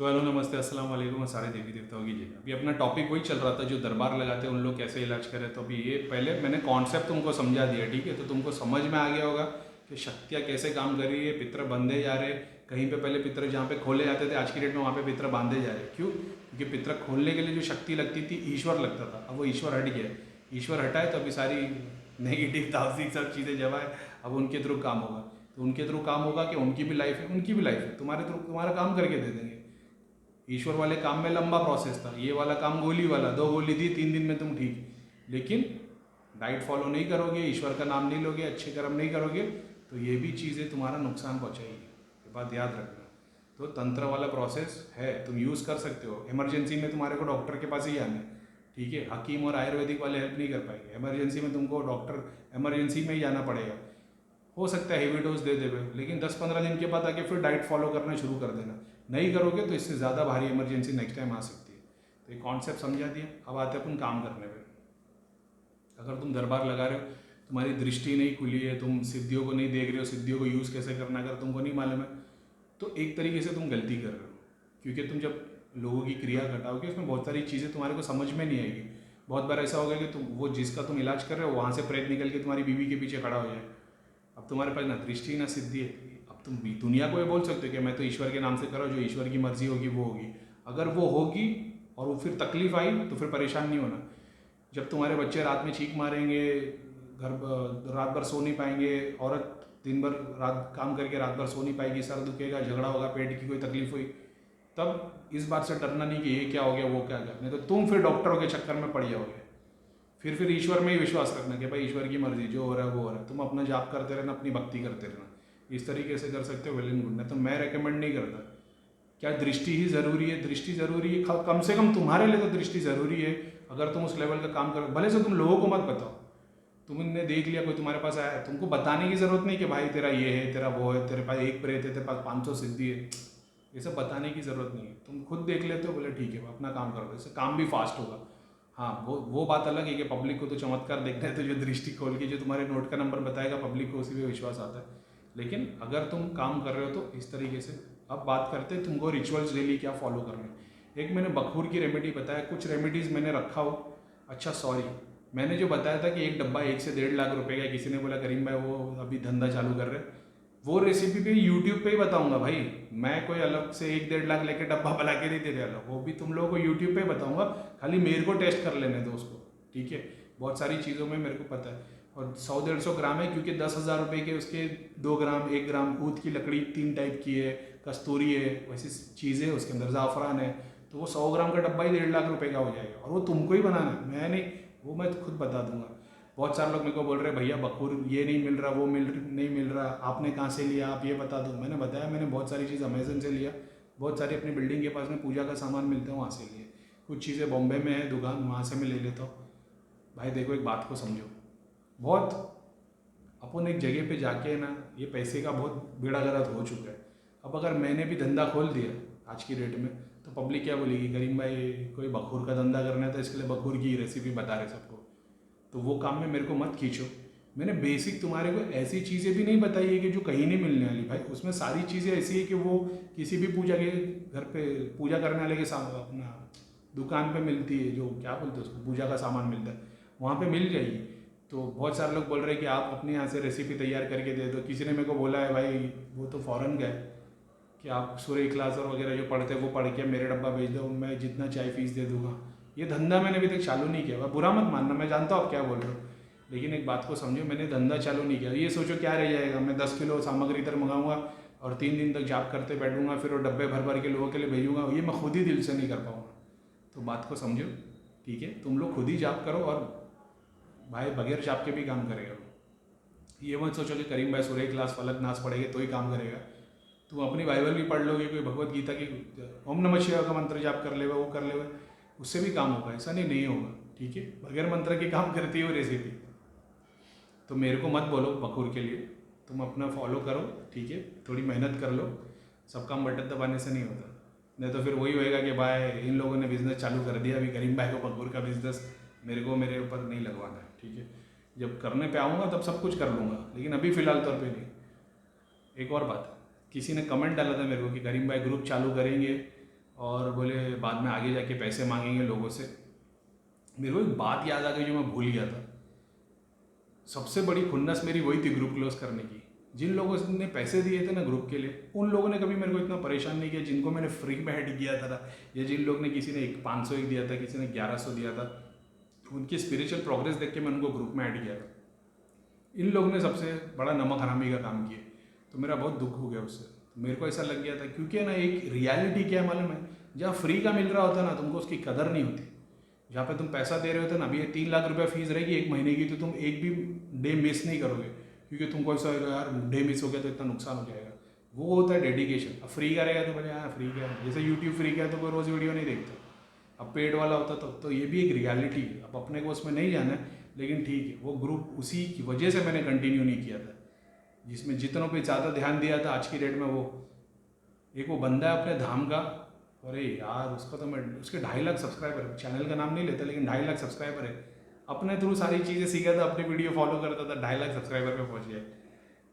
तो हेलो नमस्ते अस्सलाम वालेकुम और सारे देवी देवताओं की जय। अभी अपना टॉपिक वही चल रहा था जो दरबार लगाते हैं उन लोग कैसे इलाज करें। तो अभी ये पहले मैंने कॉन्सेप्ट तुमको समझा दिया, ठीक है? तो तुमको समझ में आ गया होगा कि शक्तियाँ कैसे काम कर रही है, पितर बंधे जा रहे। कहीं पे पहले पितर जहाँ पे खोले जाते थे, आज की डेट में वहाँ पे पितर बांधे जा रहे। क्यों? क्योंकि पितर खोलने के लिए जो शक्ति लगती थी ईश्वर लगता था, अब वो ईश्वर हट गया है। ईश्वर हटाए तो अभी सारी नेगेटिव ताउसिक सब चीज़ें जब आए, अब उनके थ्रू काम होगा। तो उनके थ्रू काम होगा कि उनकी भी लाइफ है, उनकी भी लाइफ है, तुम्हारे थ्रू तुम्हारा काम करके दे देंगे। ईश्वर वाले काम में लंबा प्रोसेस था, ये वाला काम गोली वाला, 2 गोली दी 3 दिन में तुम ठीक। लेकिन डाइट फॉलो नहीं करोगे, ईश्वर का नाम नहीं लोगे, अच्छे कर्म नहीं करोगे, तो ये भी चीज़ें तुम्हारा नुकसान पहुँचाएगी। ये बात याद रखना। तो तंत्र वाला प्रोसेस है, तुम यूज़ कर सकते हो। इमरजेंसी में तुम्हारे को डॉक्टर के पास ही आना है, ठीक है? हकीम और आयुर्वेदिक वाले हेल्प नहीं कर पाएंगे। इमरजेंसी में तुमको डॉक्टर इमरजेंसी में ही जाना पड़ेगा। हो सकता है हेवी डोज दे देवे, लेकिन 10-15 दिन के बाद आके फिर डाइट फॉलो करना शुरू कर देना। नहीं करोगे तो इससे ज़्यादा भारी इमरजेंसी नेक्स्ट टाइम आ सकती है। तो ये कॉन्सेप्ट समझा दिया, अब आते हैं अपन काम करने पे। अगर तुम दरबार लगा रहे हो, तुम्हारी दृष्टि नहीं खुली है, तुम सिद्धियों को नहीं देख रहे हो, सिद्धियों को यूज़ कैसे करना अगर तुमको नहीं मालूम है, तो एक तरीके से तुम गलती कर रहे हो। क्योंकि तुम जब लोगों की क्रिया घटाओगे उसमें बहुत सारी चीज़ें तुम्हारे को समझ में नहीं आएगी। बहुत बार ऐसा होगा कि तुम वो जिसका तुम इलाज कर रहे हो वहाँ से प्रेत निकल के तुम्हारी बीवी के पीछे खड़ा हो जाए। अब तुम्हारे पास ना दृष्टि ना सिद्धि है। अब तुम दुनिया को ये बोल सकते हो कि मैं तो ईश्वर के नाम से करो, जो ईश्वर की मर्जी होगी वो होगी। अगर वो होगी और वो फिर तकलीफ आई तो फिर परेशान नहीं होना। जब तुम्हारे बच्चे रात में चीख मारेंगे, रात भर सो नहीं पाएंगे, औरत दिन भर रात काम करके रात भर सो नहीं पाएगी, सर दुखेगा, झगड़ा होगा, पेट की कोई तकलीफ हुई, तब इस बात से डरना नहीं कि ये क्या हो गया वो क्या गया, नहीं तो तुम फिर डॉक्टरों के चक्कर में पड़ जाओगे। फिर ईश्वर में ही विश्वास रखना कि भाई ईश्वर की मर्जी, जो हो रहा है वो हो रहा है। तुम अपना जाप करते रहना, अपनी भक्ति करते रहना। इस तरीके से कर सकते हो, वेल एंड गुड। नहीं तो मैं रेकमेंड नहीं करता। क्या दृष्टि ही ज़रूरी है? दृष्टि ज़रूरी है, कम से कम तुम्हारे लिए तो दृष्टि ज़रूरी है। अगर तुम उस लेवल का काम करो, भले से तुम लोगों को मत बताओ। तुमने देख लिया, कोई तुम्हारे पास आया, तुमको बताने की ज़रूरत नहीं कि भाई तेरा ये है, तेरा वो है, तेरे पास एक प्रेत है, तेरे पास 500 सिद्धि है। ये सब बताने की ज़रूरत नहीं है। तुम खुद देख लेते हो, बोले ठीक है अपना काम करो, इससे काम भी फास्ट होगा। हाँ, वो बात अलग है कि पब्लिक को तो चमत्कार देखना है, तो जो दृष्टि खोल के जो तुम्हारे नोट का नंबर बताएगा, पब्लिक को उसी पे विश्वास आता है। लेकिन अगर तुम काम कर रहे हो तो इस तरीके से। अब बात करते हैं तुमको रिचुअल्स डेली क्या फॉलो करने। एक मैंने बखूर की रेमेडी बताया, कुछ रेमेडीज़ मैंने रखा हो। अच्छा सॉरी, मैंने जो बताया था कि एक डब्बा 1 से 1.5 लाख रुपए का, किसी ने बोला करीम भाई वो अभी धंधा चालू कर रहे हैं, वो रेसिपी पे यूट्यूब पे ही बताऊंगा भाई। मैं कोई अलग से 1-1.5 लाख लेके डब्बा बना के नहीं दे रहा, वो भी तुम लोगों को यूट्यूब पे ही बताऊंगा। खाली मेरे को टेस्ट कर लेने दो उसको, ठीक है? बहुत सारी चीज़ों में मेरे को पता है। और 100-150 ग्राम है, क्योंकि 10,000 रुपये के उसके 2 ग्राम 1 ग्राम ऊद की लकड़ी 3 टाइप की है, कस्तूरी है, वैसी चीज़ें उसके अंदर, ज़ाफ़रान है। तो वो 100 ग्राम का डब्बा ही 1.5 लाख रुपये का हो जाएगा, और वो तुमको ही बनाना है, मैं नहीं। वो मैं खुद बता दूंगा। बहुत सारे लोग मेरे को बोल रहे हैं भैया बखूर ये नहीं मिल रहा, वो नहीं मिल रहा, आपने कहाँ से लिया, आप ये बता दो। मैंने बताया मैंने बहुत सारी चीज़ अमेजन से लिया, बहुत सारी अपनी बिल्डिंग के पास में पूजा का सामान मिलता है वहाँ से लिए, कुछ चीज़ें बॉम्बे में है दुकान, वहाँ से मैं ले लेता हूँ। भाई देखो एक बात को समझो, बहुत अपन एक जगह पे जाके ना, ये पैसे का बहुत बेड़ा गर्क हो चुका है। अब अगर मैंने भी धंधा खोल दिया आज की डेट में, तो पब्लिक क्या बोलेगी, करीम भाई कोई बखूर का धंधा करना है तो इसके लिए बखूर की रेसिपी बता रहे सबको। तो वो काम में मेरे को मत खींचो। मैंने बेसिक तुम्हारे को ऐसी चीज़ें भी नहीं बताई है कि जो कहीं नहीं मिलने वाली। भाई उसमें सारी चीज़ें ऐसी है कि वो किसी भी पूजा के घर पे पूजा करने वाले के साथ अपना दुकान पे मिलती है, जो क्या बोलते हैं उसको, पूजा का सामान मिलता है, वहाँ पे मिल जाएगी। तो बहुत सारे लोग बोल रहे हैं कि आप अपने यहाँ से रेसिपी तैयार करके दे दो। किसी ने मेरे को बोला है भाई, वो तो फ़ॉरन गए, कि आप सूर्य क्लास और वगैरह जो पढ़ते हैं वो पढ़ के मेरे डब्बा भेज दो, मैं जितना चाहे फीस दे दूंगा। ये धंधा मैंने अभी तक चालू नहीं किया। बुरा मत मानना, मैं जानता हूँ आप क्या बोल रहे हो, लेकिन एक बात को समझो, मैंने धंधा चालू नहीं किया। ये सोचो क्या रह जाएगा, मैं 10 किलो सामग्री इधर मंगाऊंगा और 3 दिन तक जाप करते बैठूंगा, फिर वो डब्बे भर भर के लोगों के लिए भेजूंगा, ये मैं खुद ही दिल से नहीं कर पाऊंगा। तो बात को समझो, ठीक है? तुम लोग खुद ही जाप करो, और भाई बगैर जाप के भी काम करेगा। ये मत सोचो कि करीम भाई सूर्य क्लास फलक नाश पढ़ेंगे तो ही काम करेगा। तुम अपनी बाइबल भी पढ़ लोगे, कोई भगवत गीता की ओम नमः शिवाय का मंत्र जाप कर ले, वो कर ले, उससे भी काम होगा। ऐसा नहीं होगा, ठीक है? बगैर मंत्र के काम करती है वो रेसिपी। तो मेरे को मत बोलो बखूर के लिए, तुम अपना फॉलो करो, ठीक है? थोड़ी मेहनत कर लो, सब काम बटन दबाने से नहीं होता। नहीं तो फिर वही होएगा कि भाई इन लोगों ने बिज़नेस चालू कर दिया, अभी करीम भाई को बखूर का बिज़नेस मेरे ऊपर नहीं लगवाना है, ठीक है? जब करने पे आऊँगा तब सब कुछ कर लूँगा, लेकिन अभी फ़िलहाल तौर पे नहीं। एक और बात, किसी ने कमेंट डाला था मेरे को कि करीम भाई ग्रुप चालू करेंगे और बोले बाद में आगे जाके पैसे मांगेंगे लोगों से। मेरे को एक बात याद आ गई जो मैं भूल गया था। सबसे बड़ी खुन्नस मेरी वही थी ग्रुप क्लोज करने की। जिन लोगों ने पैसे दिए थे ना ग्रुप के लिए, उन लोगों ने कभी मेरे को इतना परेशान नहीं किया जिनको मैंने फ्री में ऐड किया था ना, या जिन लोग ने, किसी ने 500 दिया था, किसी ने 1100 दिया था, उनकी स्पिरिचुअल प्रोग्रेस देख के मैं उनको ग्रुप में ऐड किया था। इन लोगों ने सबसे बड़ा नमक हरामी का काम किया, तो मेरा बहुत दुख हो गया उससे। तो मेरे को ऐसा लग गया था, क्योंकि ना एक रियलिटी क्या है मालूम है, जहाँ फ्री का मिल रहा होता ना तुमको उसकी कदर नहीं होती। जहाँ पे तुम पैसा दे रहे होते ना, अभी ये 3 लाख रुपया फीस रहेगी 1 महीने की, तो तुम एक भी डे मिस नहीं करोगे, क्योंकि तुमको ऐसा होगा यार डे मिस हो गया तो इतना नुकसान हो जाएगा। वो होता है डेडिकेशन। अब फ्री का रहेगा तो बोले हाँ फ्री का है, जैसे यूट्यूब फ्री का है तो कोई रोज़ वीडियो नहीं देखता। अब पेड वाला होता तो ये भी एक रियलिटी है। अब अपने को उसमें नहीं जाना है, लेकिन ठीक है, वो ग्रुप उसी की वजह से मैंने कंटिन्यू नहीं किया था, जिसमें जितनों पे ज़्यादा ध्यान दिया था आज की डेट में। वो एक वो बंदा है अपने धाम का, अरे यार उसका तो मैं, उसके 2.5 लाख सब्सक्राइबर है, चैनल का नाम नहीं लेता लेकिन 2.5 लाख सब्सक्राइबर है। अपने थ्रू सारी चीज़ें सीखा था, अपनी वीडियो फॉलो करता था, 2.5 लाख सब्सक्राइबर पे पहुंच गया।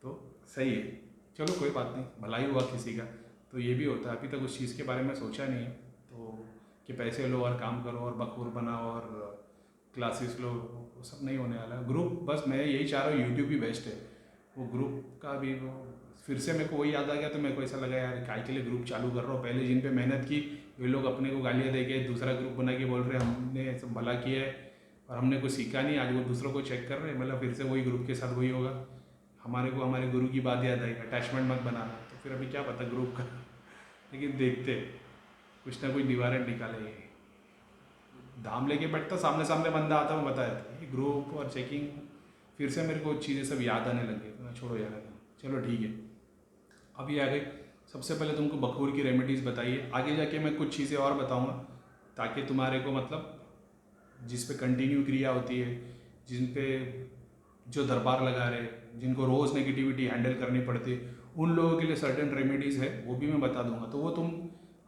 तो सही है, चलो कोई बात नहीं, भलाई हुआ किसी का। तो ये भी होता है, अभी तक उस चीज़ के बारे में सोचा नहीं है, तो कि पैसे लो और काम करो और बखूर बनाओ और क्लासेस लो, वो सब नहीं होने वाला। ग्रुप बस मैं यही चाह रहा हूँ, यूट्यूब भी बेस्ट है, वो ग्रुप का भी वो फिर से मेरे को वही याद आ गया। तो मेरे को ऐसा लगा यार काय के लिए ग्रुप चालू कर रहा हूँ। पहले जिन पे मेहनत की वे लोग अपने को गालियाँ दे के दूसरा ग्रुप बना के बोल रहे हमने सब भला किया है और हमने कुछ सीखा नहीं, आज वो दूसरों को चेक कर रहे हैं। मतलब फिर से वही ग्रुप के साथ वही होगा। हमारे को हमारे गुरु की बात याद आई, अटैचमेंट मत बनाना। तो फिर अभी क्या पता ग्रुप का, लेकिन देखते कुछ ना कुछ दीवारें निकाले। धाम लेके बैठता, सामने सामने बंदा आता, मैं बताया था ये ग्रुप और चेकिंग। फिर से मेरे को चीज़ें सब याद आने लग गई, तो मैं छोड़ो यार, चलो ठीक है। अभी आ गई, सबसे पहले तुमको बखूर की रेमेडीज़ बताइए, आगे जाके मैं कुछ चीज़ें और बताऊंगा ताकि तुम्हारे को मतलब जिस पे कंटिन्यू क्रिया होती है, जिन पे जो दरबार लगा रहे, जिनको रोज़ नेगेटिविटी हैंडल करनी पड़ती है, उन लोगों के लिए सर्टेन रेमेडीज़ है, वो भी मैं बता दूंगा। तो वो तुम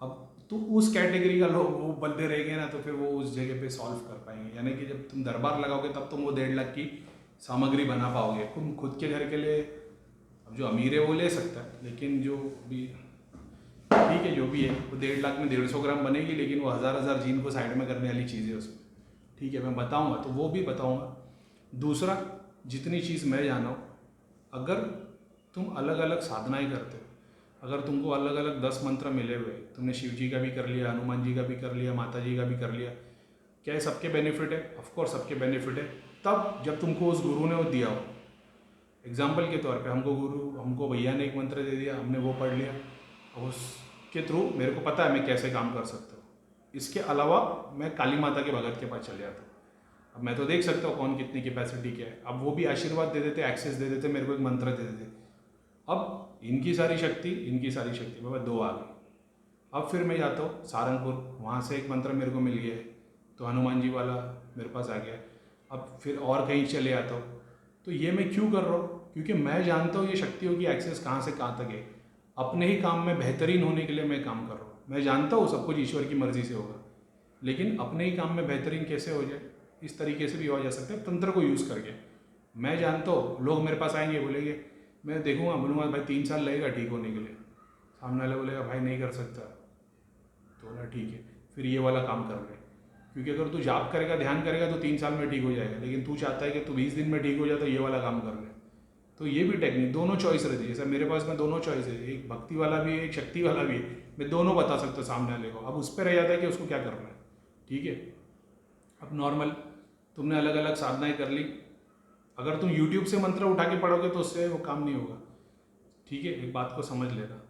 अब तो उस कैटेगरी का लोग वो बंदे रहेंगे ना, तो फिर वो उस जगह पे सॉल्व कर पाएंगे। यानी कि जब तुम दरबार लगाओगे तब तुम वो 1.5 लाख की सामग्री बना पाओगे। तुम खुद के घर के लिए, अब जो अमीर है वो ले सकता है, लेकिन जो भी ठीक है जो भी है, वो 1.5 लाख में 150 ग्राम बनेगी, लेकिन वो हज़ार जीन को साइड में करने वाली चीज़ है उसमें। ठीक है, मैं बताऊंगा तो वो भी बताऊंगा। दूसरा, जितनी चीज़ मैं जाना हूँ, अगर तुम अलग अलग साधनाएं करते हो, अगर तुमको अलग अलग 10 मंत्र मिले हुए, तुमने शिव जी का भी कर लिया, हनुमान जी का भी कर लिया, माता जी का भी कर लिया, क्या ये सबके बेनिफिट है? ऑफकोर्स सबके बेनिफिट है, तब जब तुमको उस गुरु ने वो दिया हो। एग्जाम्पल के तौर पे हमको भैया ने एक मंत्र दे दिया, हमने वो पढ़ लिया, और उसके थ्रू मेरे को पता है मैं कैसे काम कर सकता हूँ। इसके अलावा मैं काली माता के भगत के पास चले जाता हूँ। अब मैं तो देख सकता हूँ कौन कितनी कैपेसिटी क्या है। अब वो भी आशीर्वाद दे देते, एक्सेस दे देते, मेरे को एक मंत्र दे देते। अब इनकी सारी शक्ति बाबा 2 आ गई। अब फिर मैं जाता हूँ सहारनपुर, वहाँ से एक मंत्र मेरे को मिल गया है, तो हनुमान जी वाला मेरे पास आ गया। अब फिर और कहीं चले आता हूँ। तो ये मैं क्यों कर रहा हूँ? क्योंकि मैं जानता हूँ ये शक्तियों की एक्सेस कहाँ से कहाँ तक है। अपने ही काम में बेहतरीन होने के लिए मैं काम कर रहा हूँ। मैं जानता हूँ सब कुछ ईश्वर की मर्जी से होगा, लेकिन अपने ही काम में बेहतरीन कैसे हो जाए, इस तरीके से भी हो जा सकता है, तंत्र को यूज़ करके। मैं जानता हूँ लोग मेरे पास आएंगे, बोलेंगे, मैं देखूंगा, बोलूँगा भाई 3 साल लगेगा ठीक होने के लिए। सामने वाला बोलेगा भाई नहीं कर सकता, तो ना ठीक है, फिर ये वाला काम कर ले। क्योंकि अगर तू जाप करेगा, ध्यान करेगा, तो 3 साल में ठीक हो जाएगा, लेकिन तू चाहता है कि तू 20 दिन में ठीक हो जाए, तो ये वाला काम कर ले। तो ये भी टेक्निक, दोनों चॉइस रहती है। जैसे मेरे पास में दोनों चॉइस है, एक भक्ति वाला भी है, एक शक्ति वाला भी है। मैं दोनों बता सकता हूँ सामने वाले को। अब उस पर रह जाता है कि उसको क्या करना है। ठीक है, अब नॉर्मल तुमने अलग अलग साधनाएं कर ली, अगर तुम यूट्यूब से मंत्र उठा के पढ़ोगे तो उससे वो काम नहीं होगा। ठीक है, एक बात को समझ लेना।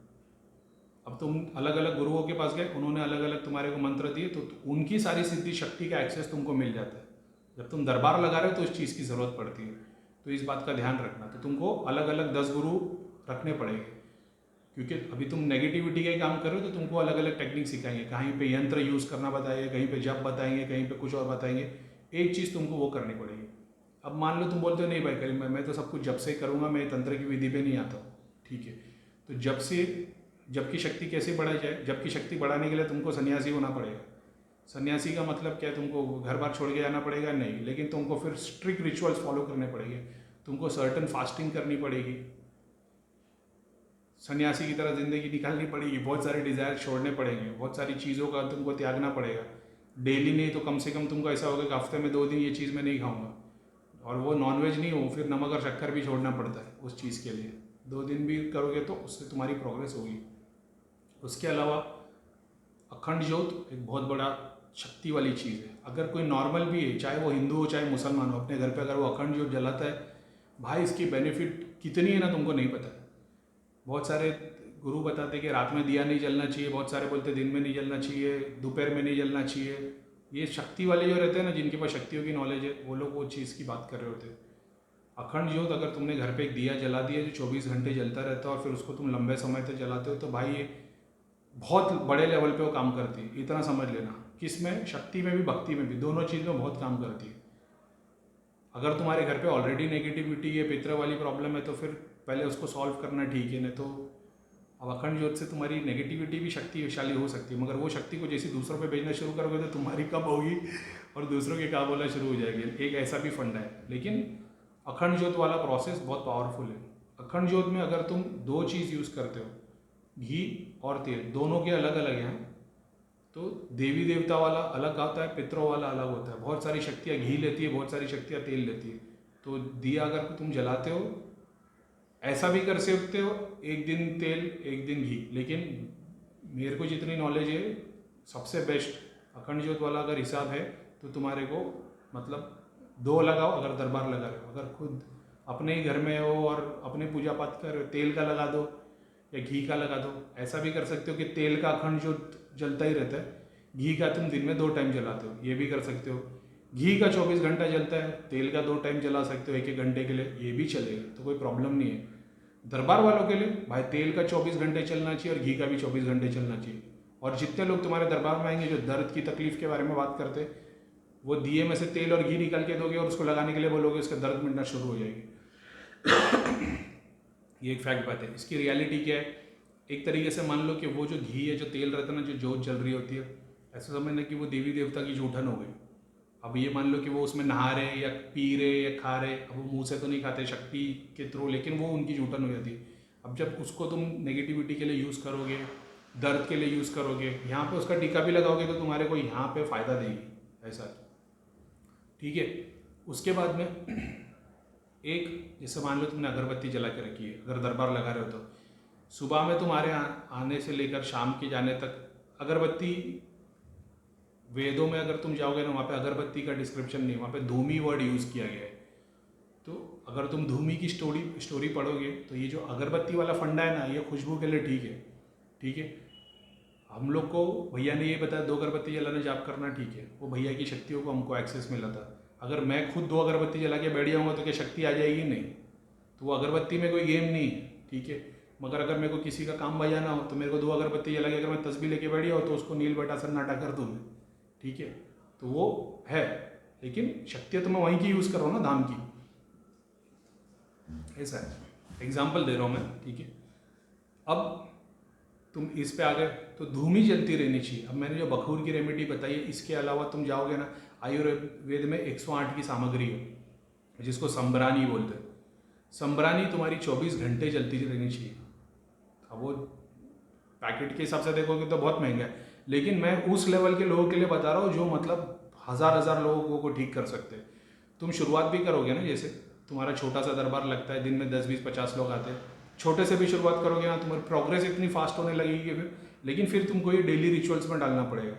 अब तुम अलग अलग गुरुओं के पास गए, उन्होंने अलग अलग तुम्हारे को मंत्र दिए, तो उनकी सारी सिद्धि शक्ति का एक्सेस तुमको मिल जाता है। जब तुम दरबार लगा रहे हो तो इस चीज़ की ज़रूरत पड़ती है, तो इस बात का ध्यान रखना। तो तुमको अलग अलग 10 गुरु रखने पड़ेंगे, क्योंकि अभी तुम नेगेटिविटी का ही काम कर रहे हो, तो तुमको अलग अलग टेक्निक सिखाएंगे। कहीं पे यंत्र यूज़ करना बताएंगे, कहीं पे जप बताएंगे, कहीं पे कुछ और बताएंगे। एक चीज़ तुमको वो करनी पड़ेगी। अब मान लो तुम बोलते हो नहीं भाई करीम, मैं तो सब कुछ जब से करूँगा, मैं तंत्र की विधि पे नहीं आता हूँ। ठीक है, तो जब की शक्ति कैसे बढ़ाई जाए? जब की शक्ति बढ़ाने के लिए तुमको सन्यासी होना पड़ेगा। सन्यासी का मतलब क्या? तुमको घर बार छोड़ के जाना पड़ेगा? नहीं, लेकिन तुमको फिर स्ट्रिक्ट रिचुअल्स फॉलो करने पड़ेंगे। तुमको सर्टन फास्टिंग करनी पड़ेगी, सन्यासी की तरह ज़िंदगी निकालनी पड़ेगी, बहुत सारे डिज़ायर छोड़ने पड़ेंगे, बहुत सारी चीज़ों का तुमको त्यागना पड़ेगा। डेली नहीं तो कम से कम तुमको ऐसा होगा कि हफ्ते में 2 दिन ये चीज़ मैं नहीं खाऊंगा, और वो नॉनवेज नहीं हो, फिर नमक और शक्कर भी छोड़ना पड़ता है उस चीज़ के लिए। 2 दिन भी करोगे तो उससे तुम्हारी प्रोग्रेस होगी। उसके अलावा अखंड ज्योत एक बहुत बड़ा शक्ति वाली चीज़ है। अगर कोई नॉर्मल भी है, चाहे वो हिंदू हो चाहे मुसलमान हो, अपने घर पे अगर वो अखंड ज्योत जलाता है, भाई इसकी बेनिफिट कितनी है ना तुमको नहीं पता है। बहुत सारे गुरु बताते कि रात में दिया नहीं जलना चाहिए, बहुत सारे बोलते दिन में नहीं जलना चाहिए, दोपहर में नहीं जलना चाहिए। ये शक्ति वाले जो रहते हैं ना, जिनके पास शक्तियों की नॉलेज है, वो लोग वो चीज़ की बात कर रहे होते हैं। अखंड ज्योत अगर तुमने घर पे एक दिया जला दिया जो 24 घंटे जलता रहता है और फिर उसको तुम लंबे समय तक जलाते हो, तो भाई ये बहुत बड़े लेवल पे वो काम करती है। इतना समझ लेना, किस में, शक्ति में भी भक्ति में भी, दोनों चीज़ में बहुत काम करती है। अगर तुम्हारे घर पे ऑलरेडी नेगेटिविटी है, पितृ वाली प्रॉब्लम है, तो फिर पहले उसको सॉल्व करना ठीक है। नहीं तो अब अखंड ज्योत से तुम्हारी नेगेटिविटी भी शक्तिशाली हो सकती है, मगर वो शक्ति को जैसे दूसरों पे भेजना शुरू करोगे तो तुम्हारी कब होगी और दूसरों के काम होना शुरू हो जाएगी। एक ऐसा भी फंडा है। लेकिन अखंड ज्योत वाला प्रोसेस बहुत पावरफुल है। अखंड ज्योत में अगर तुम 2 चीज़ यूज़ करते हो, घी और तेल, दोनों के अलग अलग हैं, तो देवी देवता वाला अलग आता है, पितरों वाला अलग होता है। बहुत सारी शक्तियाँ घी लेती है, बहुत सारी शक्तियाँ तेल लेती है। तो दिया अगर तुम जलाते हो, ऐसा भी कर सकते हो, एक दिन तेल एक दिन घी। लेकिन मेरे को जितनी नॉलेज है, सबसे बेस्ट अखंड ज्योत वाला अगर हिसाब है तो तुम्हारे को मतलब 2 लगाओ अगर दरबार लगा रहे हो। अगर खुद अपने ही घर में हो और अपने पूजा पाठ कर रहे हो, तेल का लगा दो या घी का लगा दो। ऐसा भी कर सकते हो कि तेल का अखंड ज्योत जलता ही रहता है, घी का तुम दिन में 2 टाइम जलाते हो, ये भी कर सकते हो। घी का 24 घंटा जलता है, तेल का 2 टाइम जला सकते हो 1-1 घंटे के लिए, ये भी चलेगा, तो कोई प्रॉब्लम नहीं है। दरबार वालों के लिए भाई तेल का 24 घंटे चलना चाहिए और घी का भी 24 घंटे चलना चाहिए। और जितने लोग तुम्हारे दरबार में आएंगे जो दर्द की तकलीफ के बारे में बात करते, वो दिए में से तेल और घी निकाल के दोगे और उसको लगाने के लिए बोलोगे, उसका दर्द मिटना शुरू हो जाएगी। ये एक फैक्ट बात है। इसकी रियलिटी क्या है, एक तरीके से मान लो कि वो जो घी है, जो तेल रहता है ना, जो जोत जल रही होती है, ऐसा समझना कि वो देवी देवता की जूठन हो गई। अब ये मान लो कि वो उसमें नहा रहे या पी रहे या खा रहे, अब वो मुंह से तो नहीं खाते शक्ति के थ्रू, लेकिन वो उनकी जूठन हो जाती है। अब जब उसको तुम नेगेटिविटी के लिए यूज़ करोगे, दर्द के लिए यूज़ करोगे, यहाँ पे उसका टीका भी लगाओगे तो तुम्हारे को यहाँ पे फ़ायदा देगी, ऐसा। ठीक है। उसके बाद में एक, जैसे मान लो तुमने अगरबत्ती जला के रखी है, अगर दरबार लगा रहे हो तो सुबह में तुम्हारे आने से लेकर शाम के जाने तक अगरबत्ती, वेदों में अगर तुम जाओगे ना, वहाँ पे अगरबत्ती का डिस्क्रिप्शन नहीं, वहाँ पे धूमी वर्ड यूज़ किया गया है। तो अगर तुम धूमी की स्टोरी पढ़ोगे तो ये जो अगरबत्ती वाला फंडा है ना, ये खुशबू के लिए ठीक है। ठीक है। हम लोग को भैया ने ये बताया 2 अगरबत्ती जलाना, जाप करना, ठीक है, वो भैया की शक्तियों को हमको एक्सेस मिला था। अगर मैं खुद 2 अगरबत्ती जला के बैठ जाऊँगा तो क्या शक्ति आ जाएगी? नहीं। तो वो अगरबत्ती में कोई गेम नहीं है। ठीक है। मगर अगर मेरे को किसी का काम बजाना हो तो मेरे को 2 अगरबत्ती जला के अगर मैं तस्बीह लेके बैठ जाऊँ तो उसको नील बटा सन्नाटा कर दूँ मैं। ठीक है। तो वो है, लेकिन शक्तियाँ तो मैं वहीं की यूज़ कर रहा हूँ ना, धाम की। ऐसा है, एग्जाम्पल दे रहा हूँ मैं। ठीक है। अब तुम इस पे आ गए तो धूमी जलती रहनी चाहिए। अब मैंने जो बखूर की रेमेडी बताई है, इसके अलावा तुम जाओगे ना, आयुर्वेद में 108 की सामग्री है जिसको संबरानी बोलते हैं। संबरानी तुम्हारी 24 घंटे जलती रहनी चाहिए। अब वो पैकेट के हिसाब से देखोगे तो बहुत महंगा है, लेकिन मैं उस लेवल के लोगों के लिए बता रहा हूँ जो मतलब हज़ार लोगों को ठीक कर सकते हैं। तुम शुरुआत भी करोगे ना, जैसे तुम्हारा छोटा सा दरबार लगता है, दिन में 10, 20, 50 लोग आते हैं, छोटे से भी शुरुआत करोगे ना, तुम्हारी प्रोग्रेस इतनी फास्ट होने लगेगी फिर। लेकिन फिर तुमको ये डेली रिचुअल्स में डालना पड़ेगा।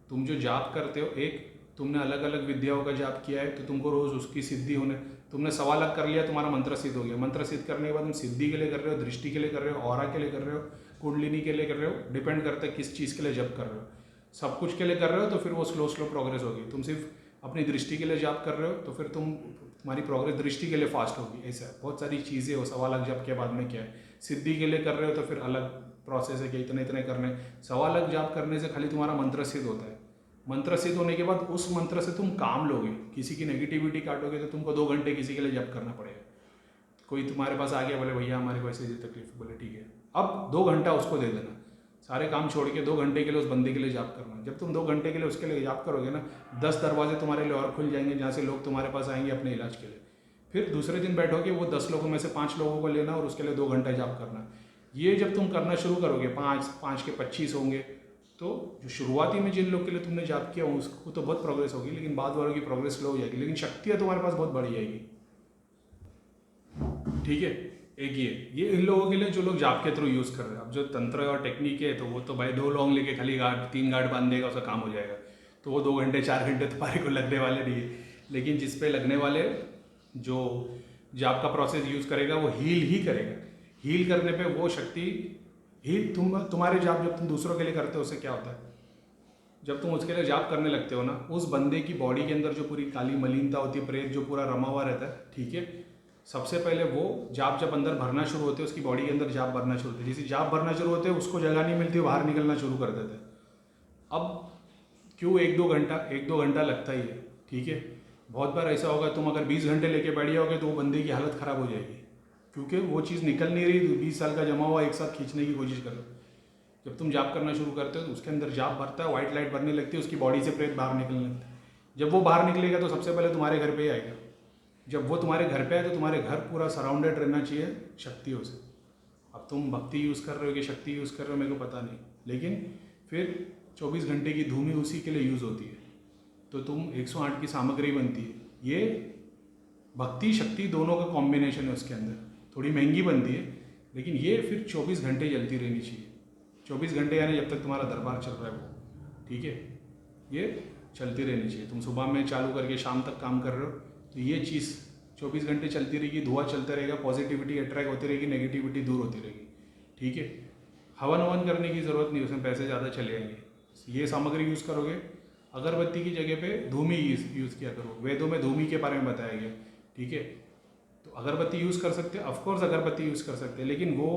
तुम जो जाप करते हो, एक तुमने अलग अलग विद्याओं का जाप किया है तो तुमको रोज़ उसकी सिद्धि होने, तुमने 1.25 लाख कर लिया, तुम्हारा मंत्र सिद्ध हो गया। मंत्र सिद्ध करने के बाद तुम सिद्धि के लिए कर रहे हो, दृष्टि के लिए कर रहे हो, ऑरा के लिए कर रहे हो, कुंडलिनी के लिए कर रहे हो, डिपेंड करता है किस चीज़ के लिए जप कर रहे हो। सब कुछ के लिए कर रहे हो तो फिर वो स्लो प्रोग्रेस होगी। तुम सिर्फ अपनी दृष्टि के लिए जाप कर रहे हो तो फिर तुम्हारी प्रोग्रेस दृष्टि के लिए फास्ट होगी। ऐसा बहुत सारी चीज़ें हो। 1.25 लाख जप के बाद में क्या है, सिद्धि के लिए कर रहे हो तो फिर अलग प्रोसेस है कि इतने इतने करने। 1.25 लाख जाप करने से खाली तुम्हारा मंत्र सिद्ध होता है। मंत्र सिद्ध होने के बाद उस मंत्र से तुम काम लोगे, किसी की नेगेटिविटी काटोगे तो तुमको 2 घंटे किसी के लिए जप करना पड़ेगा। कोई तुम्हारे पास आ गया, बोले भैया हमारे को ऐसी तकलीफ, बोले ठीक है, अब 2 घंटा उसको दे देना, सारे काम छोड़ के 2 घंटे के लिए उस बंदे के लिए जाप करना। जब तुम 2 घंटे के लिए उसके लिए जाप करोगे ना, 10 दरवाजे तुम्हारे लिए और खुल जाएंगे जहाँ से लोग तुम्हारे पास आएंगे अपने इलाज के लिए। फिर दूसरे दिन बैठोगे, वो 10 लोगों में से 5 लोगों को लेना और उसके लिए 2 घंटा जाप करना। ये जब तुम करना शुरू करोगे, 5 के 25 होंगे, तो जो शुरुआती में जिन लोग के लिए तुमने जाप किया उसको तो बहुत प्रोग्रेस होगी, लेकिन बाद वालों की प्रोग्रेस स्लो हो जाएगी, लेकिन शक्तियाँ तुम्हारे पास बहुत बढ़ जाएगी। ठीक है, एक ये इन लोगों के लिए जो लोग जाप के थ्रू यूज़ कर रहे हैं। अब जो तंत्र और टेक्निक है तो वो तो भाई 2 लौंग लेके खाली गार्ड 3 गार्ड बांध देगा, उसका काम हो जाएगा, तो वो 2 घंटे 4 घंटे तुम्हारे को लगने वाले नहीं है। लेकिन जिस पे लगने वाले, जो जाप का प्रोसेस यूज़ करेगा वो हील ही करेगा। हील करने पे वो शक्ति हील तुम्हारे जाप जब तुम दूसरों के लिए करते हो उससे क्या होता है, जब तुम उसके लिए जाप करने लगते हो ना, उस बंदे की बॉडी के अंदर जो पूरी काली मलिनता होती है, प्रेत जो पूरा रमा हुआ रहता है, ठीक है, सबसे पहले वो जाप जब अंदर भरना शुरू होते हैं, उसकी बॉडी के अंदर जाप भरना शुरू होते हैं, जैसे जाप भरना शुरू होते हैं उसको जगह नहीं मिलती, बाहर निकलना शुरू कर देते हैं। अब क्यों 1-2 घंटा लगता ही है, ठीक है। बहुत बार ऐसा होगा, तुम अगर 20 घंटे लेके बैठ जाओगे तो वो बंदे की हालत ख़राब हो जाएगी, क्योंकि वो चीज़ निकल नहीं रही, 20 साल का जमा हुआ एक साथ खींचने की कोशिश करो। जब तुम जाप करना शुरू करते हो तो उसके अंदर जाप भरता है, वाइट लाइट भरने लगती है, उसकी बॉडी से प्रेत बाहर निकलने लगता है। जब वो बाहर निकलेगा तो सबसे पहले तुम्हारे घर पे ही आएगा। जब वो तुम्हारे घर पे आए तो तुम्हारे घर पूरा सराउंडेड रहना चाहिए शक्तियों से। अब तुम भक्ति यूज़ कर रहे हो कि शक्ति यूज़ कर रहे हो मेरे को पता नहीं, लेकिन फिर 24 घंटे की धूमी उसी के लिए यूज़ होती है, तो तुम 108 की सामग्री बनती है। ये भक्ति शक्ति दोनों का कॉम्बिनेशन है, उसके अंदर थोड़ी महंगी बनती है, लेकिन ये फिर 24 घंटे चलती रहनी चाहिए। 24 घंटे यानी जब तक तुम्हारा दरबार चल रहा है वो, ठीक है, ये चलती रहनी चाहिए। तुम सुबह में चालू करके शाम तक काम कर रहे हो तो ये चीज़ 24 घंटे चलती रहेगी, धुआं चलता रहेगा, पॉजिटिविटी अट्रैक्ट होती रहेगी, नेगेटिविटी दूर होती रहेगी, ठीक है। हवन ववन करने की ज़रूरत नहीं, उसमें पैसे ज़्यादा चले जाएंगे। ये सामग्री यूज़ करोगे, अगरबत्ती की जगह पे धूमी यूज़ किया करो। वेदों में धूमी के बारे में बताया गया, ठीक है। तो अगरबत्ती यूज़ कर सकते हैं, ऑफकोर्स अगरबत्ती यूज़ कर सकते हैं, लेकिन वो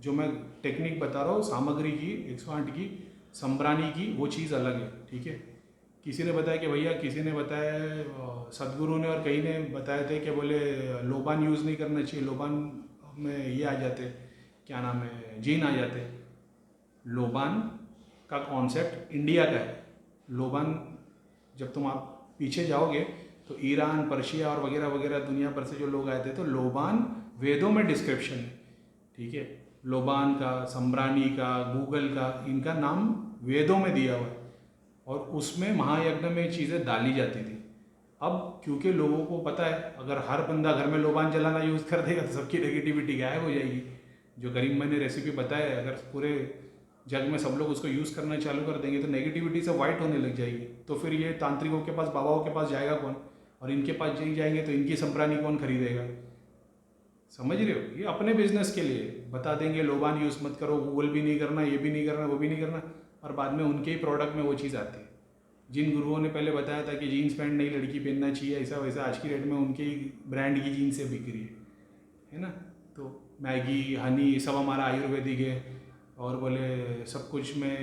जो मैं टेक्निक बता रहा हूँ सामग्री की, 108 की, संब्रानी की, वो चीज़ अलग है, ठीक है। किसी ने बताया कि भैया, किसी ने बताया सदगुरु ने और कई ने बताए थे कि बोले लोबान यूज़ नहीं करना चाहिए, लोबान में ये आ जाते, क्या नाम है, जीन आ जाते। लोबान का कॉन्सेप्ट इंडिया का है। लोबान जब तुम आप पीछे जाओगे तो ईरान, पर्शिया और वगैरह वगैरह दुनिया भर से जो लोग आए थे, तो लोबान वेदों में डिस्क्रिप्शन है, ठीक है। लोबान का, संब्रानी का, गूगल का, इनका नाम वेदों में दिया हुआ है और उसमें महायज्ञ में चीज़ें डाली जाती थी। अब क्योंकि लोगों को पता है, अगर हर बंदा घर में लोबान जलाना यूज़ कर देगा तो सबकी नेगेटिविटी गायब हो जाएगी। जो करीम भाई ने रेसिपी बताया है, अगर पूरे जग में सब लोग उसको यूज़ करना चालू कर देंगे तो नेगेटिविटी से वाइट होने लग जाएगी। तो फिर ये तांत्रिकों के पास, बाबाओं के पास जाएगा कौन, और इनके पास नहीं जाएंगे तो इनकी संप्रानी कौन खरीदेगा। समझ रहे हो, ये अपने बिजनेस के लिए बता देंगे लोबान यूज़ मत करो, गूगल भी नहीं करना, ये भी नहीं करना, वो भी नहीं करना, और बाद में उनके ही प्रोडक्ट में वो चीज़ आती है। जिन गुरुओं ने पहले बताया था कि जीन्स पैंट नहीं लड़की पहनना चाहिए, ऐसा वैसा, आज की डेट में उनके ही ब्रांड की जीन्स से बिक रही है ना। तो मैगी, हनी, सब हमारा आयुर्वेदिक है, और बोले सब कुछ में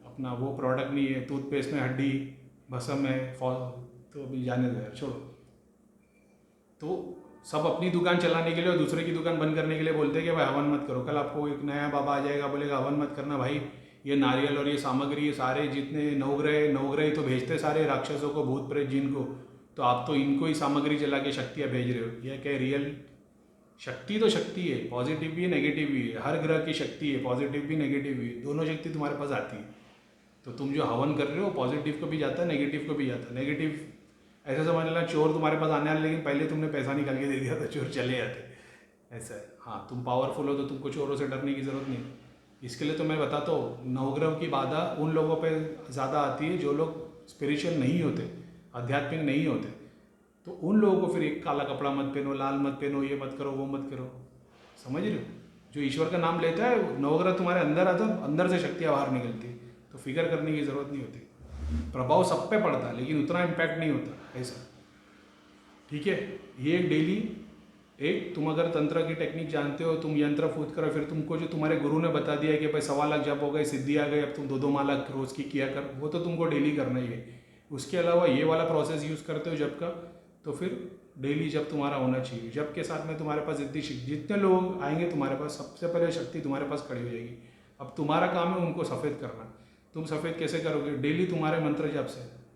अपना वो प्रोडक्ट नहीं है, टूथपेस्ट में हड्डी भसम है, तो अभी जाने दो यार, छोड़ो। तो सब अपनी दुकान चलाने के लिए और दूसरे की दुकान बंद करने के लिए बोलते हैं कि भाई हवन मत करो। कल आपको एक नया बाबा आ जाएगा, बोलेगा हवन मत करना भाई, ये नारियल और ये सामग्री, ये सारे जितने नवग्रह तो भेजते सारे राक्षसों को, भूत प्रेत जिन को, तो आप तो इनको ही सामग्री चला के शक्तियाँ भेज रहे हो। यह क्या रियल शक्ति? तो शक्ति है, पॉजिटिव भी है, नेगेटिव भी है। हर ग्रह की शक्ति है, पॉजिटिव भी नेगेटिव भी, दोनों शक्ति तुम्हारे पास आती है। तो तुम जो हवन कर रहे हो पॉजिटिव को भी जाता है, नेगेटिव को भी जाता है। नेगेटिव ऐसा समझ लेना चोर तुम्हारे पास आने वाले, लेकिन पहले तुमने पैसा निकाल के दे दिया तो चोर चले जाते, ऐसा है। हाँ, तुम पावरफुल हो तो तुमको चोरों से डरने की ज़रूरत नहीं। इसके लिए तो मैं बताता हूँ, नवग्रह की बाधा उन लोगों पे ज़्यादा आती है जो लोग स्पिरिचुअल नहीं होते, आध्यात्मिक नहीं होते। तो उन लोगों को फिर एक काला कपड़ा मत पहनो, लाल मत पहनो, ये मत करो, वो मत करो। समझ रहे हो? जो ईश्वर का नाम लेता है, नवग्रह तुम्हारे अंदर आता है, अंदर से शक्तियाँ बाहर निकलती है, तो फिक्र करने की ज़रूरत नहीं होती। प्रभाव सब पे पड़ता है लेकिन उतना इम्पैक्ट नहीं होता, ऐसा, ठीक है। ये एक डेली, एक तुम अगर तंत्र की टेक्निक जानते हो, तुम यंत्र फूद करो, फिर तुमको जो तुम्हारे गुरु ने बता दिया कि भाई 1.25 लाख जप हो गए, सिद्धि आ गई, अब तुम 2-2 माला रोज़ की किया कर, वो तो तुमको डेली करना ही है। उसके अलावा ये वाला प्रोसेस यूज़ करते हो जप का, तो फिर डेली जब तुम्हारा होना चाहिए। जब के साथ में तुम्हारे पास जितने लोग आएंगे तुम्हारे पास, सबसे पहले शक्ति तुम्हारे पास खड़ी हो जाएगी। अब तुम्हारा काम है उनको सफ़ेद करना। तुम सफ़ेद कैसे करोगे? डेली तुम्हारे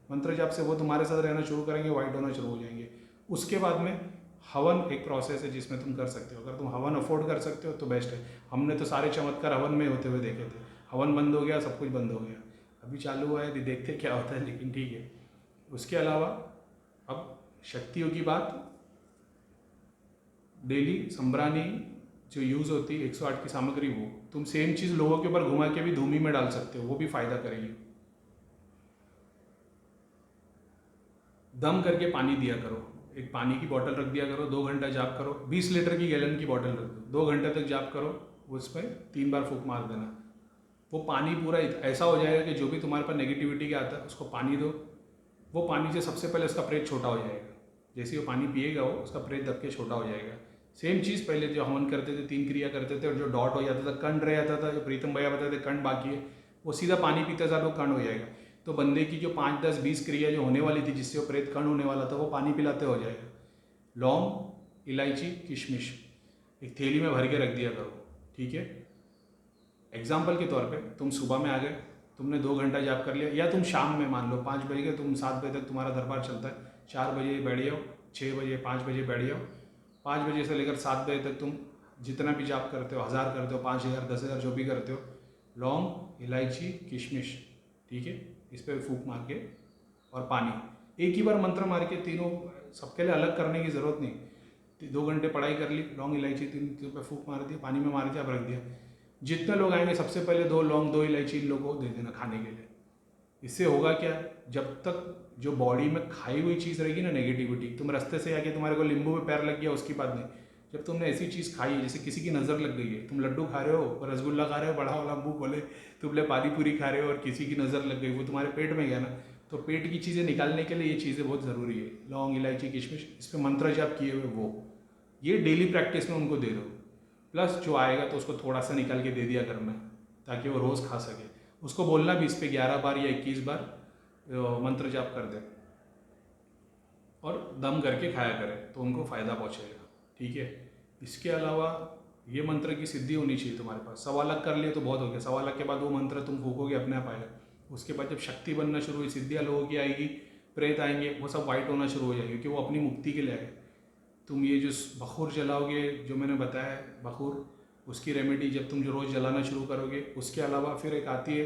मंत्र जाप से वो तुम्हारे साथ रहना शुरू करेंगे, वाइट होना शुरू हो जाएंगे। उसके बाद में हवन एक प्रोसेस है जिसमें तुम कर सकते हो। अगर तुम हवन अफोर्ड कर सकते हो तो बेस्ट है। हमने तो सारे चमत्कार हवन में होते हुए देखे थे। हवन बंद हो गया, सब कुछ बंद हो गया। अभी चालू हुआ है, देखते क्या होता है, लेकिन ठीक है। उसके अलावा अब शक्तियों की बात, डेली संभरानी जो यूज़ होती है 108 की सामग्री, वो तुम सेम चीज़ लोगों के ऊपर घुमा के भी धूमी में डाल सकते हो, वो भी फ़ायदा करेगी। दम करके पानी दिया करो, एक पानी की बोतल रख दिया करो, 2 घंटा जाप करो। 20 लीटर की गैलन की बोतल रख दो, 2 घंटे तक जाप करो, उस पर 3 बार फूंक मार देना। वो पानी पूरा ऐसा हो जाएगा कि जो भी तुम्हारे पास नेगेटिविटी का आता है उसको पानी दो, वो पानी से सबसे पहले उसका प्रेत छोटा हो जाएगा। जैसे ही वो पानी पिएगा वो उसका प्रेत दब के छोटा हो जाएगा। सेम चीज़ पहले जो हवन करते थे, 3 क्रिया करते थे और जो डॉट हो जाता था, कंड रह जाता था, जो प्रीतम भैया बताते थे कंड बाकी है, वो सीधा पानी पीते साथ वो कंड हो जाएगा। तो बंदे की जो 5, 10, 20 क्रिया जो होने वाली थी जिससे वो प्रेत कंड होने वाला था, वो पानी पिलाते हो जाएगा। लौंग, इलायची, किशमिश एक थैली में भर के रख दिया करो, ठीक है। एग्जाम्पल के तौर पे तुम सुबह में आ गए, तुमने 2 घंटा जाप कर लिया, या तुम शाम में मान लो 5 बजे के, तुम 7 बजे तक तुम्हारा दरबार चलता है, 4 बजे बैठ जाओ, 6 बजे 5 बजे बैठ जाओ। 5 बजे से लेकर 7 बजे तक तुम जितना भी जाप करते हो, 1000 करते हो, 5000, 10,000 जो भी करते हो, लौंग, इलायची, किशमिश, ठीक है, इस पर फूंक मार के और पानी, एक ही बार मंत्र मार के, तीनों सबके लिए अलग करने की ज़रूरत नहीं। 2 घंटे पढ़ाई कर ली, लौंग इलायची 3 पे फूंक मार दिया, पानी में मार दिया, अब रख दिया। जितने लोग आएंगे सबसे पहले 2 लौंग 2 इलायची इन लोगों को दे देना खाने के लिए। इससे होगा क्या, जब तक जो बॉडी में खाई हुई चीज़ रहेगी ना नेगेटिविटी, तुम रास्ते से आके तुम्हारे को नींबू में पैर लग गया उसकी बात नहीं, जब तुमने ऐसी चीज़ खाई है, जैसे किसी की नज़र लग गई है, तुम लड्डू खा रहे हो, रसगुल्ला खा रहे हो, बड़ा वाला मुँह बोले, तुमने पानी पूरी खा रहे हो और किसी की नज़र लग गई, वो तुम्हारे पेट में गया ना, तो पेट की चीज़ें निकालने के लिए ये चीज़ें बहुत ज़रूरी है। लौंग, इलायची, किशमिश, इस पर मंत्र जाप किए हुए वो, ये डेली प्रैक्टिस में उनको दे दो। प्लस जो आएगा तो उसको थोड़ा सा निकाल के दे दिया करना, ताकि वो रोज़ खा सके। उसको बोलना भी इस पर 11 बार या 21 बार मंत्र जाप कर दे और दम करके खाया करे, तो उनको फ़ायदा पहुँचेगा, ठीक है। इसके अलावा ये मंत्र की सिद्धि होनी चाहिए तुम्हारे पास। 1.25 लाख कर लिए तो बहुत हो गया, 1.25 लाख के बाद वो मंत्र तुम फूकोगे अपने आप आएगा। उसके बाद जब शक्ति बनना शुरू हुई, सिद्धियाँ लोगों की आएगी, प्रेत आएंगे, वो सब वाइट होना शुरू हो जाएगी, क्योंकि वो अपनी मुक्ति के लिए आए। तुम ये जो बखूर जलाओगे, जो मैंने बताया है बखूर, उसकी रेमेडी जब तुम जो रोज़ जलाना शुरू करोगे। उसके अलावा फिर एक आती है,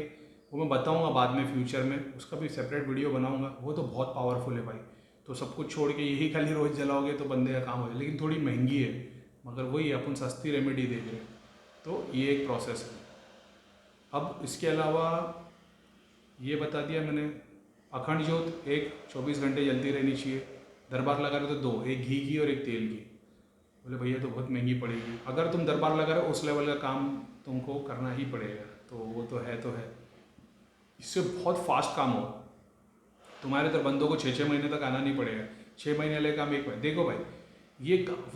वो मैं बताऊंगा बाद में फ्यूचर में, उसका भी सेपरेट वीडियो बनाऊंगा, वो तो बहुत पावरफुल है भाई। तो सब कुछ छोड़ के यही खाली रोज़ जलाओगे तो बंदे का काम हो जाए, लेकिन थोड़ी महंगी है, मगर वही अपन सस्ती रेमेडी देख रहे हैं। तो ये एक प्रोसेस है। अब इसके अलावा ये बता दिया मैंने, अखंड ज्योत एक 24 घंटे जलती रहनी चाहिए। दरबार लगा रहे हो तो 2, एक घी की और एक तेल की। बोले भैया तो बहुत महंगी पड़ेगी। अगर तुम दरबार लगा रहे हो उस लेवल का काम तुमको करना ही पड़ेगा, तो वो तो है। इससे बहुत फास्ट काम होगा तुम्हारे, तो बंदों को 6-6 महीने तक आना नहीं पड़ेगा। 6 महीने वाले काम 1 महीने। देखो भाई,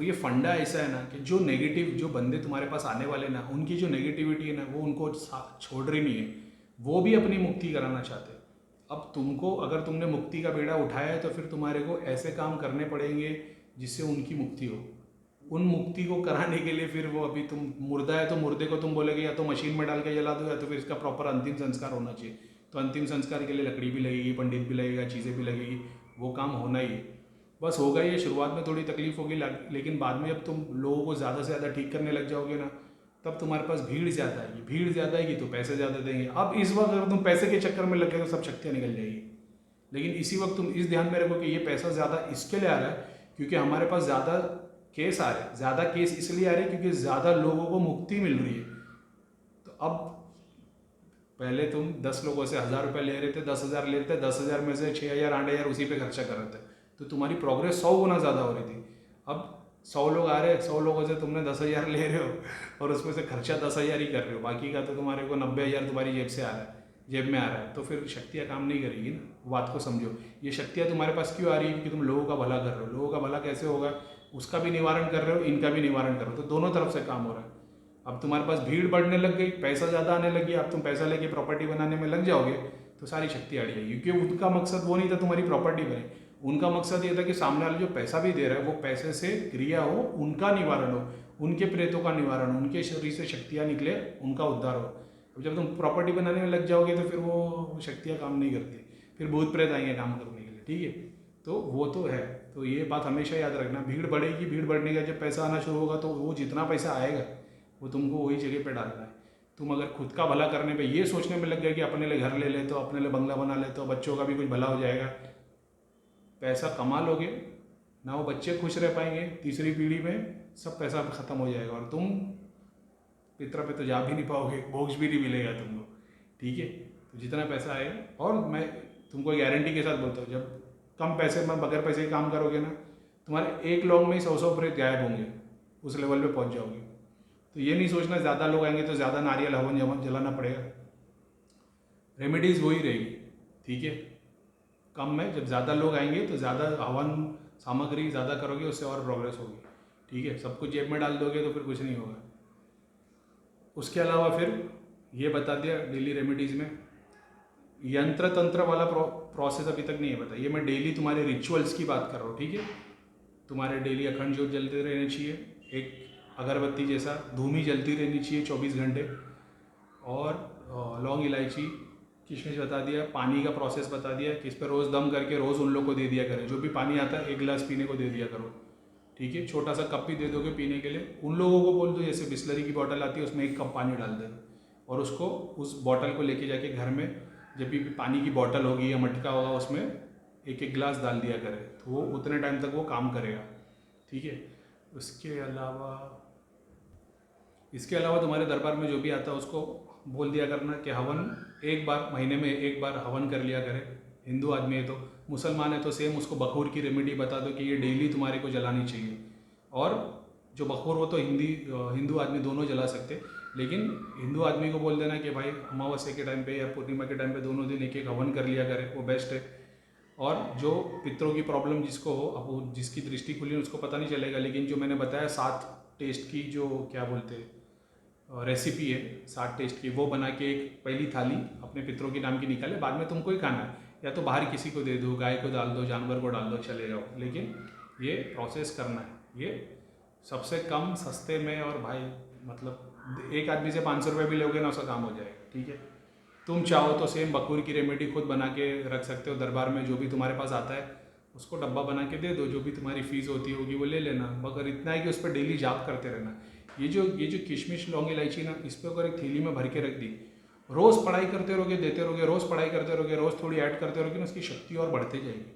ये फंडा ऐसा है ना कि जो नेगेटिव जो बंदे तुम्हारे पास आने वाले ना, उनकी जो नेगेटिविटी है ना, वो उनको छोड़ रही नहीं है, वो भी अपनी मुक्ति कराना चाहते हैं। अब तुमको, अगर तुमने मुक्ति का बेड़ा उठाया है तो फिर तुम्हारे को ऐसे काम करने पड़ेंगे जिससे उनकी मुक्ति हो। उन मुक्ति को कराने के लिए फिर वो, अभी तुम मुर्दा है तो मुर्दे को तुम बोलेगे या तो मशीन में डाल के जला दो, या तो फिर इसका प्रॉपर अंतिम संस्कार होना चाहिए। तो अंतिम संस्कार के लिए लकड़ी भी लगेगी, पंडित भी लगेगा, चीज़ें भी लगेगी, वो काम होना ही है। बस होगा ये, शुरुआत में थोड़ी तकलीफ होगी, लेकिन बाद में जब तुम लोगों को ज़्यादा से ज़्यादा ठीक करने लग जाओगे ना, तब तुम्हारे पास भीड़ ज़्यादा आएगी। भीड़ ज़्यादा आएगी तो पैसे ज़्यादा देंगे। अब इस वक्त अगर तुम पैसे के चक्कर में लगे तो सब शक्तियाँ निकल जाएगी। लेकिन इसी वक्त तुम इस ध्यान में रखो कि ये पैसा ज़्यादा इसके लिए आ रहा है क्योंकि हमारे पास ज़्यादा केस आ रहे हैं। ज़्यादा केस इसलिए आ रहे हैं क्योंकि ज़्यादा लोगों को मुक्ति मिल रही है। तो अब पहले तुम 10 लोगों से 1000 रुपये ले रहे थे, 10,000 ले रहे थे, 10,000 में से 6,000 8,000 उसी पे खर्चा कर रहे थे, तो तुम्हारी प्रोग्रेस 100 गुना ज़्यादा हो रही थी। अब 100 लोग आ रहे हैं, 100 लोगों से तुमने 10,000 ले रहे हो और उसमें से खर्चा 10,000 ही कर रहे हो, बाकी का तो तुम्हारे को 90,000 तुम्हारी जेब में आ रहा है। तो फिर शक्तियाँ काम नहीं करेगी ना, बात को समझो। ये शक्तियाँ तुम्हारे पास क्यों आ रही है? क्योंकि तुम लोगों का भला कर रहे हो। लोगों का भला कैसे होगा? उसका भी निवारण कर रहे हो, इनका भी निवारण कर रहे हो, तो दोनों तरफ से काम हो रहा है। अब तुम्हारे पास भीड़ बढ़ने लग गई, पैसा ज़्यादा आने लग गया, अब तुम पैसा लेके प्रॉपर्टी बनाने में लग जाओगे तो सारी शक्ति अड़ जाएगी। क्योंकि उनका मकसद वो नहीं था तुम्हारी प्रॉपर्टी बने, उनका मकसद ये था कि सामने वाला जो पैसा भी दे रहा है वो पैसे से क्रिया हो, उनका निवारण हो, उनके प्रेतों का निवारण हो, उनके शरीर से शक्तियाँ निकले, उनका उद्धार हो। अब जब तुम प्रॉपर्टी बनाने में लग जाओगे तो फिर वो शक्तियाँ काम नहीं करती, फिर भूत प्रेत आएंगे काम करने के लिए, ठीक है। तो वो तो है। तो ये बात हमेशा याद रखना, भीड़ बढ़ेगी, भीड़ बढ़ने का जब पैसा आना शुरू होगा तो वो जितना पैसा आएगा वो तुमको वही जगह पे डालना है। तुम अगर खुद का भला करने पे ये सोचने में लग गए कि अपने लिए घर ले ले, तो अपने लिए बंगला बना ले, तो बच्चों का भी कुछ भला हो जाएगा, पैसा कमा लोगे ना, वो बच्चे खुश रह पाएंगे, तीसरी पीढ़ी में सब पैसा ख़त्म हो जाएगा और तुम पितरा पे तो जा भी नहीं पाओगे, मोक्ष भी नहीं मिलेगा तुमको। ठीक है, तो जितना पैसा आएगा, और मैं तुमको गारंटी के साथ बोलता हूँ, जब कम पैसे में बगैर पैसे के काम करोगे ना, तुम्हारे एक लोग में ही 100 प्रेत गायब होंगे, उस लेवल पे पहुँच जाओगे। तो ये नहीं सोचना ज़्यादा लोग आएंगे तो ज़्यादा नारियल हवन जलाना पड़ेगा, रेमेडीज़ वही रहेगी। ठीक है, कम में जब ज़्यादा लोग आएंगे तो ज़्यादा हवन सामग्री ज़्यादा करोगे, उससे और प्रोग्रेस होगी। ठीक है, सब कुछ जेब में डाल दोगे तो फिर कुछ नहीं होगा। उसके अलावा फिर ये बता दिया डेली रेमेडीज़ में, यंत्र तंत्र वाला प्रोसेस अभी तक नहीं है बताया, ये मैं डेली तुम्हारे रिचुअल्स की बात कर रहा हूँ। ठीक है, तुम्हारे डेली अखंड ज्योत जलते रहने चाहिए, एक अगरबत्ती जैसा धूमी जलती रहनी चाहिए 24 घंटे, और लौंग इलायची किशमिश बता दिया, पानी का प्रोसेस बता दिया कि इस पर रोज़ दम करके रोज़ उन लोग को दे दिया करें, जो भी पानी आता है 1 गिलास पीने को दे दिया करो। ठीक है, छोटा सा कप भी दे दोगे पीने के लिए, उन लोगों को बोल दो जैसे बिस्लरी की बोतल आती है उसमें 1 कप पानी डाल देना, और उसको उस बोतल को लेके जाके घर में जब भी पानी की बोतल होगी या मटका होगा उसमें 1-1 गिलास डाल दिया करें, तो वो उतने टाइम तक वो काम करेगा। ठीक है, इसके अलावा तुम्हारे दरबार में जो भी आता है उसको बोल दिया करना कि हवन महीने में एक बार हवन कर लिया करे। हिंदू आदमी है तो, मुसलमान है तो सेम उसको बखूर की रेमेडी बता दो कि ये डेली तुम्हारे को जलानी चाहिए। और जो बखूर हो तो हिंदू आदमी दोनों जला सकते, लेकिन हिंदू आदमी को बोल देना कि भाई अमावस्या के टाइम पे या पूर्णिमा के टाइम पे दोनों दिन 1-1 हवन कर लिया करे, वो बेस्ट है। और जो पितरों की प्रॉब्लम जिसको हो, अब वो जिसकी दृष्टि खुली उसको पता नहीं चलेगा, लेकिन जो मैंने बताया 7 टेस्ट की जो क्या बोलते हैं रेसिपी है 7 टेस्ट की, वो बना के एक पहली थाली अपने पितरों के नाम की निकाले, बाद में तुमको ही खाना है, या तो बाहर किसी को दे दो, गाय को डाल दो, जानवर को डाल दो, चले जाओ, लेकिन ये प्रोसेस करना है। ये सबसे कम सस्ते में, और भाई मतलब एक आदमी से 500 रुपये भी लोगे ना उसका काम हो जाएगा। ठीक है, तुम चाहो तो सेम बखूर की रेमेडी खुद बना के रख सकते हो दरबार में, जो भी तुम्हारे पास आता है उसको डब्बा बना के दे दो, जो भी तुम्हारी फीस होती होगी वो ले लेना, मगर इतना है कि उस पर डेली जाप करते रहना। ये जो किशमिश लौंग इलायची ना, इस पर अगर एक थैली में भर के रख दी, रोज़ पढ़ाई करते रहोगे, देते रहोगे, रोज़ पढ़ाई करते रहोगे, रोज़ थोड़ी ऐड करते रहोगे ना, उसकी शक्ति और बढ़ते जाएगी।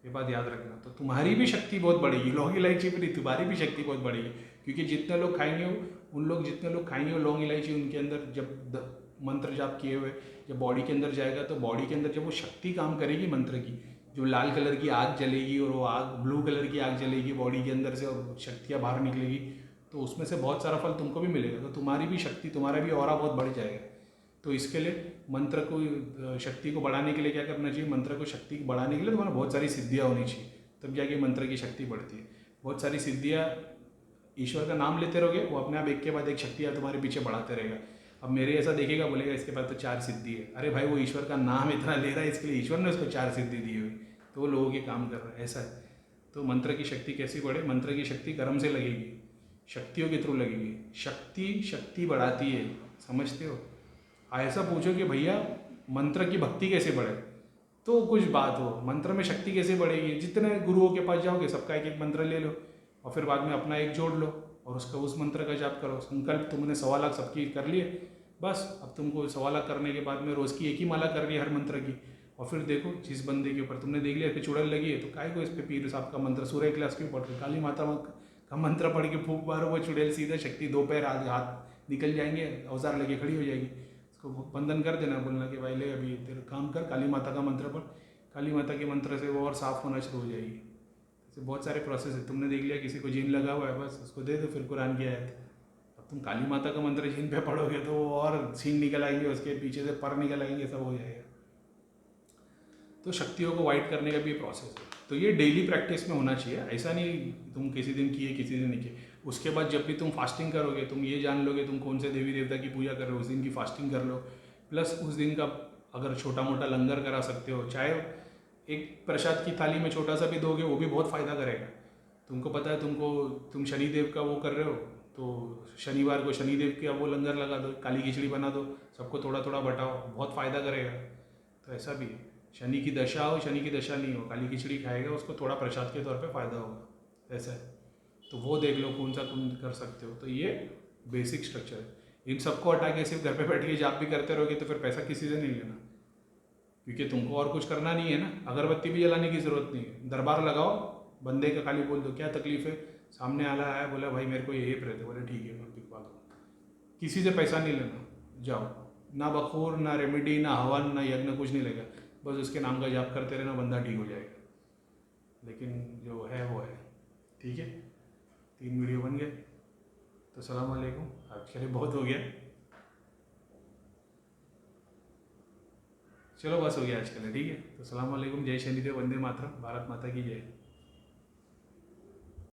ये बात याद रखना, तो तुम्हारी भी शक्ति बहुत बढ़ेगी, लौंग इलायची पर नहीं, तुम्हारी भी शक्ति बहुत बढ़ेगी, क्योंकि जितने लोग खाएंगे वो लौंग इलायची उनके अंदर जब मंत्र जाप किए हुए जब बॉडी के अंदर जाएगा, तो बॉडी के अंदर जब वो शक्ति काम करेगी मंत्र की, जो लाल कलर की आग जलेगी और वो आग ब्लू कलर की आग जलेगी बॉडी के अंदर से, और शक्तियाँ बाहर निकलेगी, तो उसमें से बहुत सारा फल तुमको भी मिलेगा, तो तुम्हारी भी शक्ति, तुम्हारा भी ऑरा बहुत बढ़ जाएगा। तो इसके लिए मंत्र को शक्ति को बढ़ाने के लिए क्या करना चाहिए, मंत्र को शक्ति को बढ़ाने के लिए तुम्हारा बहुत सारी सिद्धियाँ होनी चाहिए, तब जाके मंत्र की शक्ति बढ़ती है। बहुत सारी सिद्धियाँ, ईश्वर का नाम लेते रहोगे, वो अपने आप एक के बाद एक शक्तियाँ तुम्हारे पीछे बढ़ाते रहेगा। अब मेरे ऐसा देखेगा, बोलेगा इसके पास तो 4 सिद्धि है, अरे भाई वो ईश्वर का नाम इतना ले रहा है, इसके लिए ईश्वर ने उसको 4 सिद्धि दी हुई, तो वो लोगों के काम कर रहा है, ऐसा है। तो मंत्र की शक्ति कैसी बढ़े, मंत्र की शक्ति कर्म से लगेगी, शक्तियों के थ्रू लगेगी। शक्ति बढ़ाती है, समझते हो। ऐसा पूछो कि भैया मंत्र की भक्ति कैसे बढ़े, तो कुछ बात हो, मंत्र में शक्ति कैसे बढ़ेगी, जितने गुरुओं के पास जाओगे सबका 1-1 मंत्र ले लो, और फिर बाद में अपना एक जोड़ लो और उसका उस मंत्र का जाप करो। संकल्प तुमने 1.25 लाख सबकी कर लिए, बस अब तुमको 1.25 लाख करने के बाद में रोज़ की 1 ही माला कर रही है हर मंत्र की, और फिर देखो जिस बंदे के ऊपर तुमने देख लिया पे चुड़ैल लगी है, तो काय को इस पे पीर साहब का मंत्र सूर्य क्लास क्यों पढ़ रहे, काली माता का मंत्र पढ़ के फूंक मारो, वो चुड़ैल सीधा शक्ति 2 पैर हाथ निकल जाएंगे, औजार लगे खड़ी हो जाएगी, उसको बंधन कर देना, बोलना कि भाई ले अभी तेरे काम कर, काली माता का मंत्र पढ़, काली माता के मंत्र से वो और साफ होना शुरू हो जाएगी। ऐसे बहुत सारे प्रोसेस है। तुमने देख लिया किसी को जीन लगा हुआ है, बस उसको दे दो फिर कुरान की आयत, अब तुम काली माता का मंत्र जीन पे पढ़ोगे तो वो और सींग निकल आएंगे, उसके पीछे से पर निकल आएंगे, सब हो जाएगा। तो शक्तियों को वाइट करने का भी प्रोसेस है, तो ये डेली प्रैक्टिस में होना चाहिए। ऐसा नहीं तुम किसी दिन किए किसी दिन नहीं किए, उसके बाद जब भी तुम फास्टिंग करोगे तुम ये जान लोगे तुम कौन से देवी देवता की पूजा कर रहे हो, उस दिन की फास्टिंग कर लो, प्लस उस दिन का अगर छोटा मोटा लंगर करा सकते हो, चाहे एक प्रसाद की थाली में छोटा सा भी दोगे वो भी बहुत फ़ायदा करेगा। तुमको पता है तुम शनिदेव का वो कर रहे हो, तो शनिवार को शनिदेव का वो लंगर लगा दो, काली खिचड़ी बना दो, सबको थोड़ा थोड़ा बटाओ, बहुत फ़ायदा करेगा। तो ऐसा भी है। शनि की दशा हो, शनि की दशा नहीं हो, काली खिचड़ी खाएगा, उसको थोड़ा प्रसाद के तौर पे फ़ायदा होगा, ऐसा है। तो वो देख लो कौन सा तुम कर सकते हो। तो ये बेसिक स्ट्रक्चर है। इन सबको हटा के सिर्फ घर पे बैठ के जाप भी करते रहोगे तो फिर पैसा किसी से नहीं लेना, क्योंकि तुमको और कुछ करना नहीं है ना। अगरबत्ती भी जलाने की ज़रूरत नहीं है, दरबार लगाओ, बंदे का खाली बोल दो क्या तकलीफ़ है, सामने आला आया बोला भाई मेरे को ये रहते, बोले ठीक है मैं दिखवा दो। किसी से पैसा नहीं लेना, जाओ, ना बखूर ना रेमेडी ना हवन ना यज्ञ कुछ नहीं लेगा, बस उसके नाम का जाप करते रहना, बंदा ठीक हो जाएगा। लेकिन जो है वो है, ठीक है। 3 वीडियो बन गए, तो सलाम वालेकुम, आज के लिए बहुत हो गया, चलो बस हो गया आज के लिए, ठीक है। तो सलाम वालेकुम, जय शनिदेव, वंदे मातरम, भारत माता की जय।